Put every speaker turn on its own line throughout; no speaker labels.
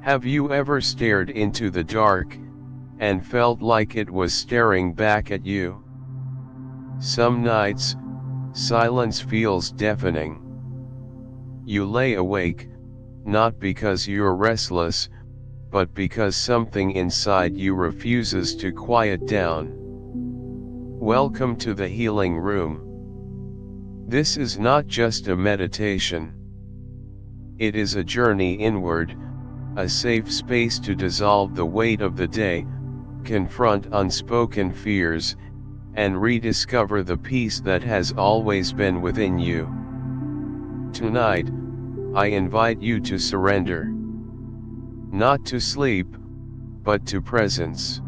Have you ever stared into the dark, and felt like it was staring back at you? Some nights, silence feels deafening. You lay awake, not because you're restless, but because something inside you refuses to quiet down. Welcome to the healing room. This is not just a meditation. It is a journey inward, a safe space to dissolve the weight of the day, confront unspoken fears, and rediscover the peace that has always been within you. Tonight, I invite you to surrender. Not to sleep, but to presence.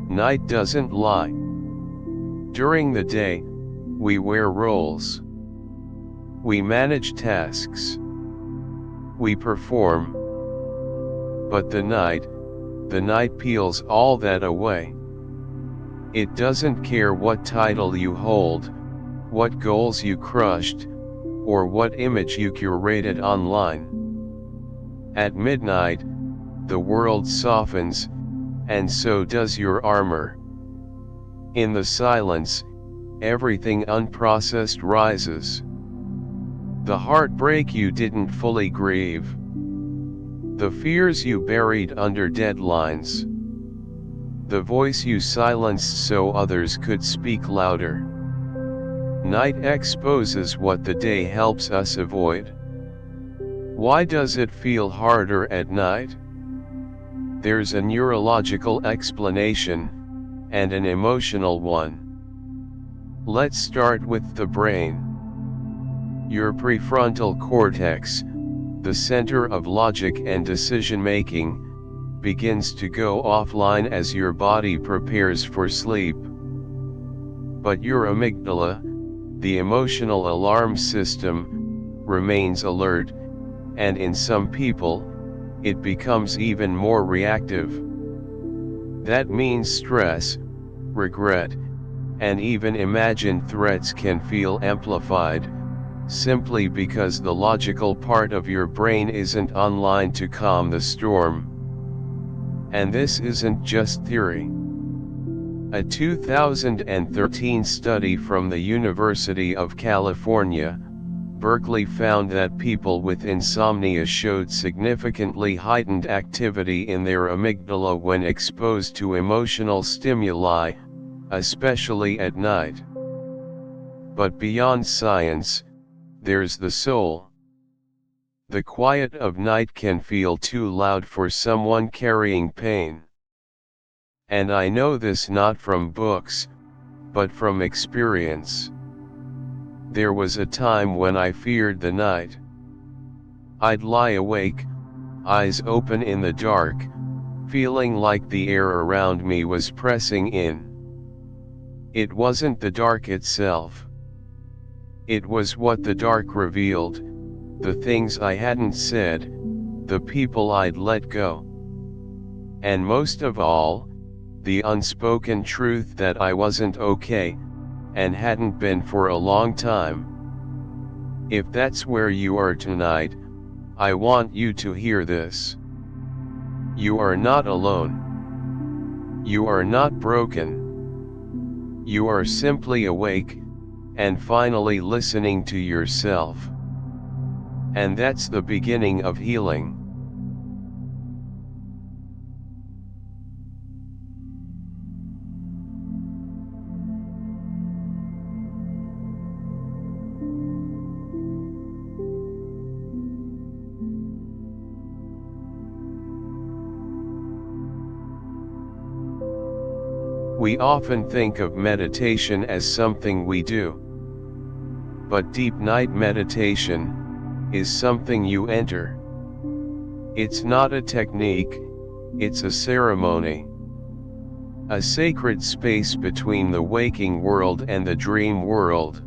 Night doesn't lie. During the day, we wear roles. We manage tasks. We perform. But the night peels all that away. It doesn't care what title you hold, what goals you crushed, or what image you curated online. At midnight, the world softens, and so does your armor. In the silence, everything unprocessed rises. The heartbreak you didn't fully grieve. The fears you buried under deadlines. The voice you silenced so others could speak louder. Night exposes what the day helps us avoid. Why does it feel harder at night? There's a neurological explanation, and an emotional one. Let's start with the brain. Your prefrontal cortex, the center of logic and decision-making, begins to go offline as your body prepares for sleep. But your amygdala, the emotional alarm system, remains alert, and in some people, it becomes even more reactive. That means stress, regret, and even imagined threats can feel amplified, simply because the logical part of your brain isn't online to calm the storm. And this isn't just theory. A 2013 study from the University of California, Berkeley found that people with insomnia showed significantly heightened activity in their amygdala when exposed to emotional stimuli, especially at night. But beyond science, there's the soul. The quiet of night can feel too loud for someone carrying pain. And I know this not from books, but from experience. There was a time when I feared the night. I'd lie awake, eyes open in the dark, feeling like the air around me was pressing in. It wasn't the dark itself. It was what the dark revealed, the things I hadn't said, the people I'd let go. And most of all, the unspoken truth that I wasn't okay, and hadn't been for a long time. If that's where you are tonight, I want you to hear this. You are not alone. You are not broken. You are simply awake, and finally listening to yourself. And that's the beginning of healing. We often think of meditation as something we do. But deep night meditation is something you enter. It's not a technique, it's a ceremony. A sacred space between the waking world and the dream world.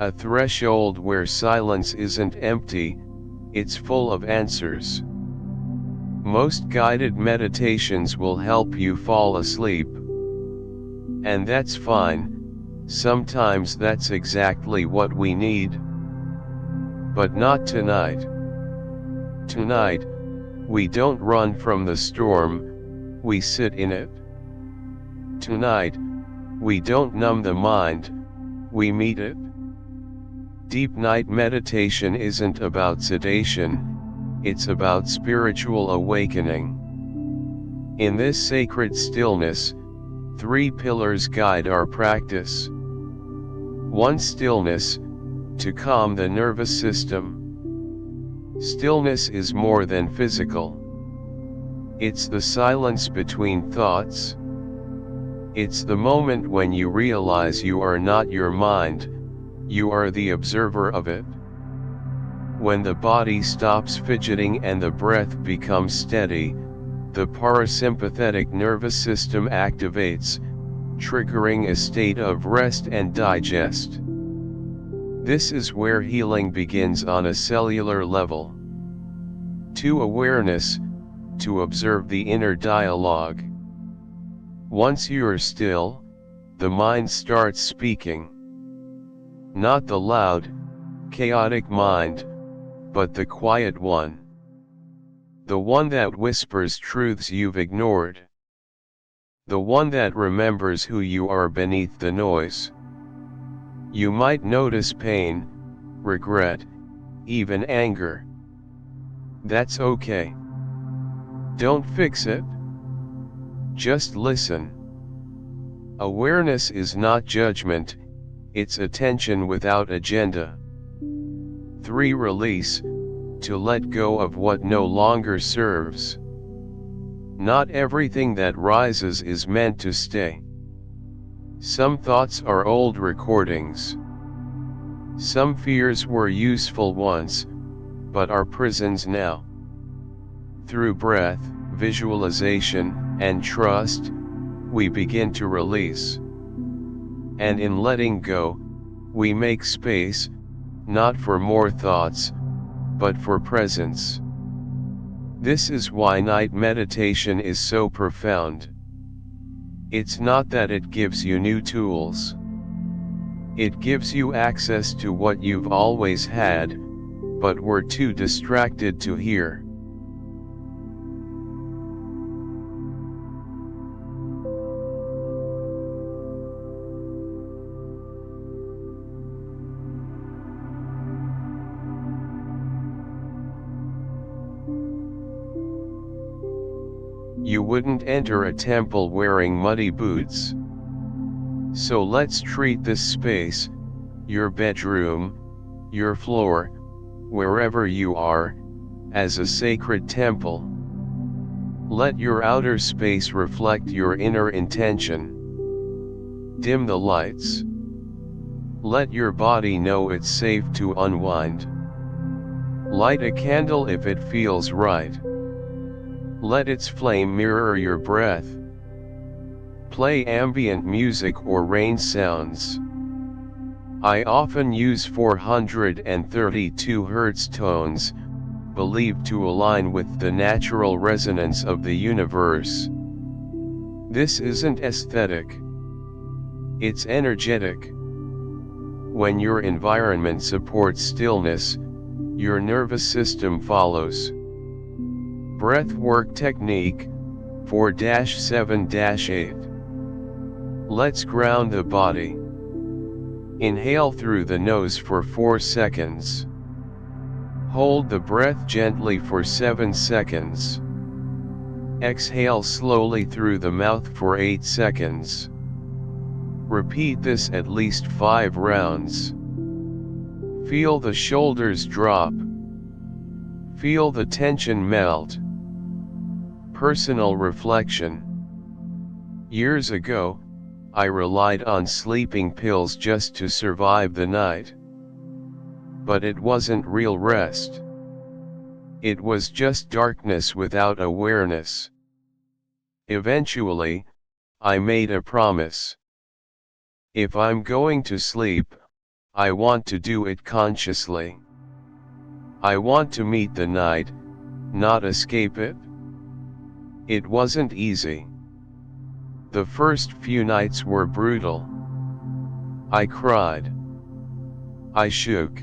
A threshold where silence isn't empty, it's full of answers. Most guided meditations will help you fall asleep. And that's fine, sometimes that's exactly what we need. But not tonight. Tonight, we don't run from the storm, we sit in it. Tonight, we don't numb the mind, we meet it. Deep night meditation isn't about sedation, it's about spiritual awakening. In this sacred stillness, 3 pillars guide our practice. 1. Stillness, to calm the nervous system. Stillness is more than physical. It's the silence between thoughts. It's the moment when you realize you are not your mind, you are the observer of it. When the body stops fidgeting and the breath becomes steady, the parasympathetic nervous system activates, triggering a state of rest and digest. This is where healing begins on a cellular level. 2. Awareness, to observe the inner dialogue. Once you're still, the mind starts speaking. Not the loud, chaotic mind, but the quiet one. The one that whispers truths you've ignored. The one that remembers who you are beneath the noise. You might notice pain, regret, even anger. That's okay. Don't fix it. Just listen. Awareness is not judgment, it's attention without agenda. 3. Release, to let go of what no longer serves. Not everything that rises is meant to stay. Some thoughts are old recordings. Some fears were useful once, but are prisons now. Through breath, visualization, and trust, we begin to release. And in letting go, we make space, not for more thoughts, but for presence. This is why night meditation is so profound. It's not that it gives you new tools. It gives you access to what you've always had, but were too distracted to hear. You wouldn't enter a temple wearing muddy boots. So let's treat this space, your bedroom, your floor, wherever you are, as a sacred temple. Let your outer space reflect your inner intention. Dim the lights. Let your body know it's safe to unwind. Light a candle if it feels right. Let its flame mirror your breath. Play ambient music or rain sounds. I often use 432 Hz tones, believed to align with the natural resonance of the universe. This isn't aesthetic. It's energetic. When your environment supports stillness, your nervous system follows. Breathwork technique, 4-7-8. Let's ground the body. Inhale through the nose for 4 seconds. Hold the breath gently for 7 seconds. Exhale slowly through the mouth for 8 seconds. Repeat this at least 5 rounds. Feel the shoulders drop. Feel the tension melt. Personal reflection. Years ago, I relied on sleeping pills just to survive the night. But it wasn't real rest. It was just darkness without awareness. Eventually, I made a promise. If I'm going to sleep, I want to do it consciously. I want to meet the night, not escape it. It wasn't easy. The first few nights were brutal. I cried. I shook.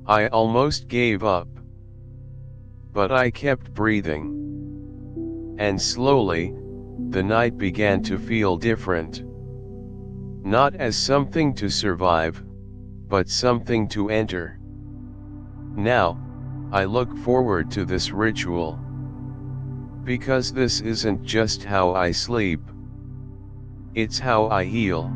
I almost gave up. But I kept breathing. And slowly, the night began to feel different. Not as something to survive, but something to enter. Now, I look forward to this ritual. Because this isn't just how I sleep. It's how I heal.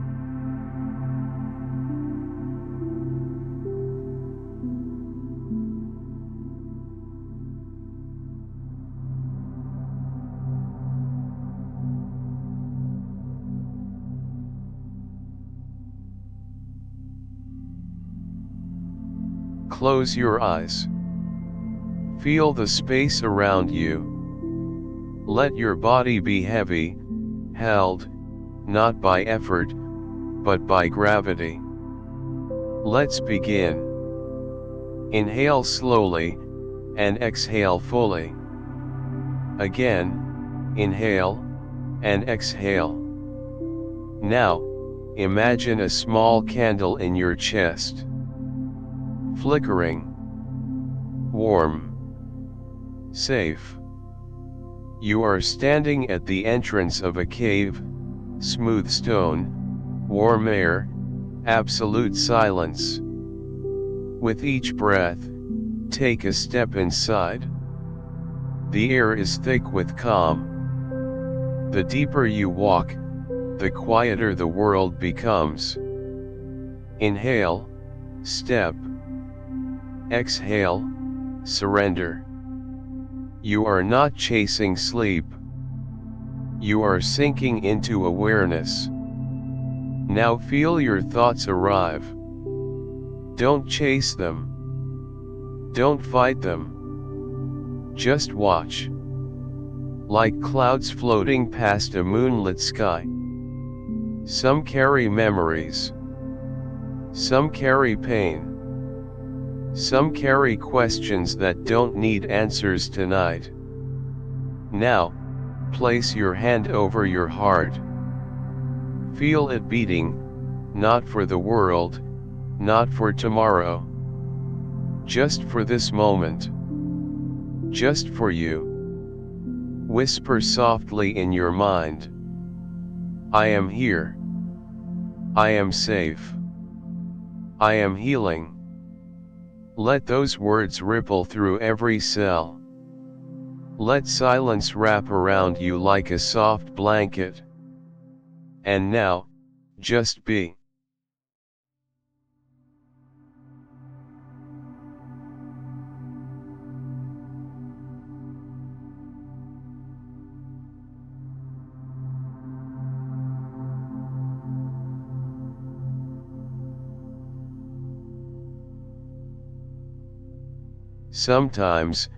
Close your eyes. Feel the space around you. Let your body be heavy, held, not by effort, but by gravity. Let's begin. Inhale slowly, and exhale fully. Again, inhale, and exhale. Now, imagine a small candle in your chest. Flickering. Warm. Safe. You are standing at the entrance of a cave, smooth stone, warm air, absolute silence. With each breath, take a step inside. The air is thick with calm. The deeper you walk, the quieter the world becomes. Inhale, step. Exhale, surrender. You are not chasing sleep. You are sinking into awareness. Now feel your thoughts arrive. Don't chase them. Don't fight them. Just watch. Like clouds floating past a moonlit sky. Some carry memories. Some carry pain. Some carry questions that don't need answers tonight. Now, place your hand over your heart. Feel it beating, not for the world, not for tomorrow. Just for this moment. Just for you. Whisper softly in your mind. I am here. I am safe. I am healing. Let those words ripple through every cell. Let silence wrap around you like a soft blanket. And now, just be. Sometimes,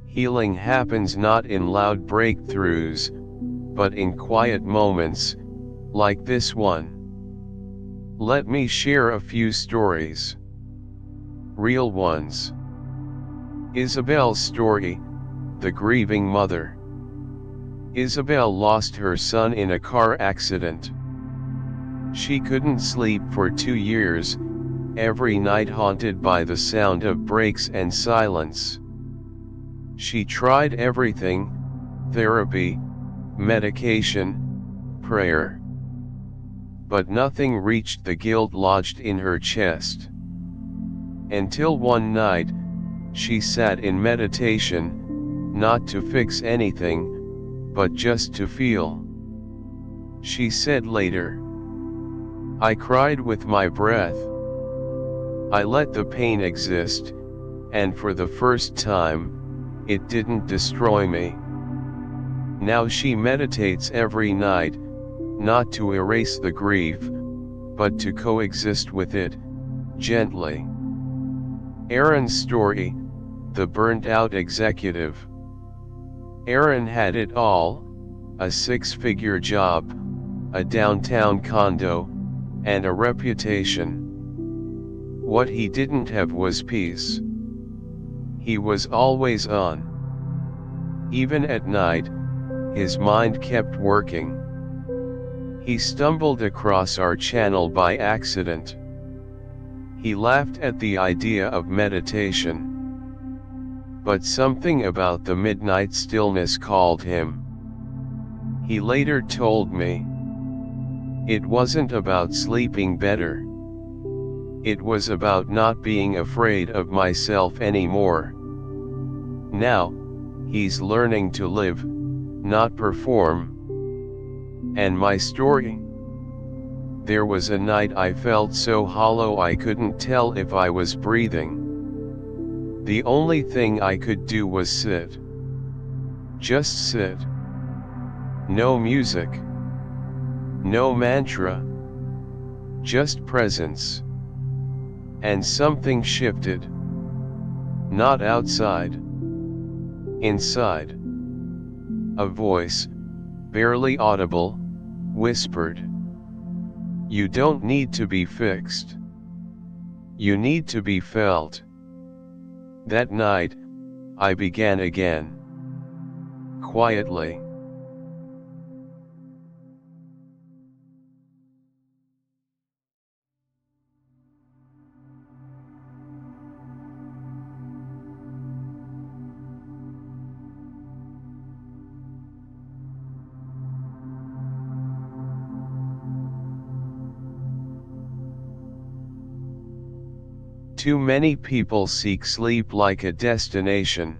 healing happens not in loud breakthroughs, but in quiet moments, like this one. Let me share a few stories. Real ones. Isabel's story, the grieving mother. Isabel lost her son in a car accident. She couldn't sleep for 2 years, every night haunted by the sound of brakes and silence. She tried everything: therapy, medication, prayer. But nothing reached the guilt lodged in her chest. Until one night, she sat in meditation, not to fix anything, but just to feel. She said later, "I cried with my breath. I let the pain exist, and for the first time, it didn't destroy me." Now she meditates every night, not to erase the grief, but to coexist with it, gently. Aaron's story, the burnt-out executive. Aaron had it all: a 6-figure job, a downtown condo, and a reputation. What he didn't have was peace. He was always on. Even at night, his mind kept working. He stumbled across our channel by accident. He laughed at the idea of meditation. But something about the midnight stillness called him. He later told me, it wasn't about sleeping better. It was about not being afraid of myself anymore. Now, he's learning to live, not perform. And my story? There was a night I felt so hollow I couldn't tell if I was breathing. The only thing I could do was sit. Just sit. No music. No mantra. Just presence. And something shifted. Not outside. Inside. A voice, barely audible, whispered. You don't need to be fixed. You need to be felt. That night, I began again. Quietly. Too many people seek sleep like a destination.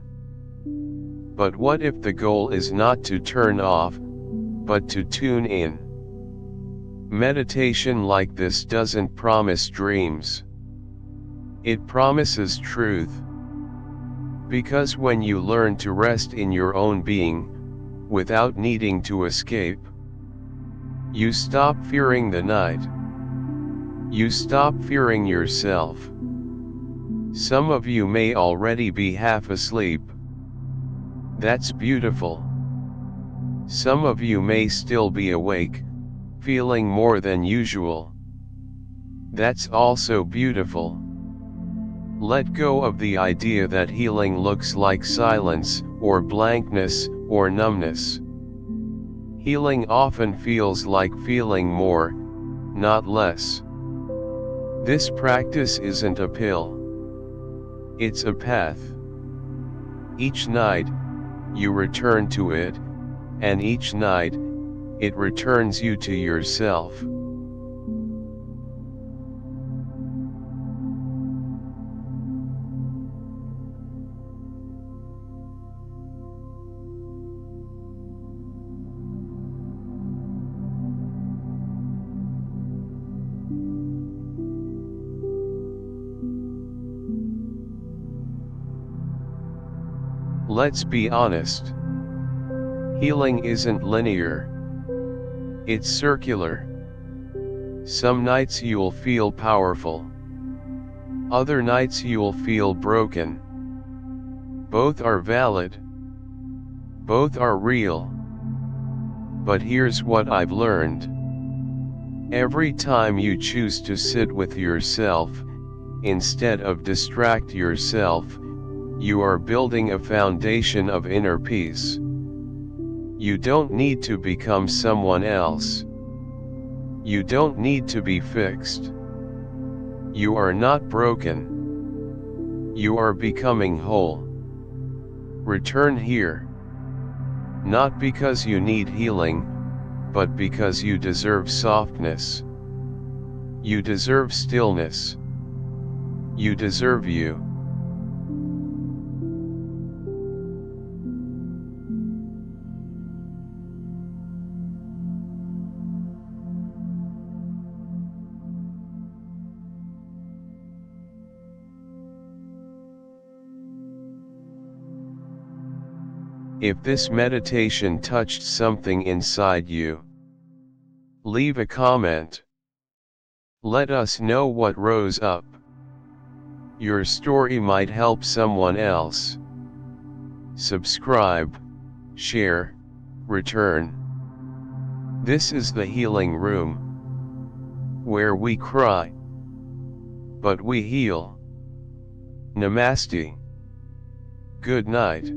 But what if the goal is not to turn off, but to tune in? Meditation like this doesn't promise dreams. It promises truth. Because when you learn to rest in your own being, without needing to escape, you stop fearing the night. You stop fearing yourself. Some of you may already be half asleep. That's beautiful. Some of you may still be awake, feeling more than usual. That's also beautiful. Let go of the idea that healing looks like silence, or blankness, or numbness. Healing often feels like feeling more, not less. This practice isn't a pill. It's a path. Each night, you return to it, and each night, it returns you to yourself. Let's be honest. Healing isn't linear. It's circular. Some nights you'll feel powerful. Other nights you'll feel broken. Both are valid. Both are real. But here's what I've learned. Every time you choose to sit with yourself, instead of distract yourself, you are building a foundation of inner peace. You don't need to become someone else. You don't need to be fixed. You are not broken. You are becoming whole. Return here. Not because you need healing, but because you deserve softness. You deserve stillness. You deserve you. If this meditation touched something inside you, leave a comment. Let us know what rose up. Your story might help someone else. Subscribe, share, return. This is the healing room, where we cry, but we heal. Namaste. Good night.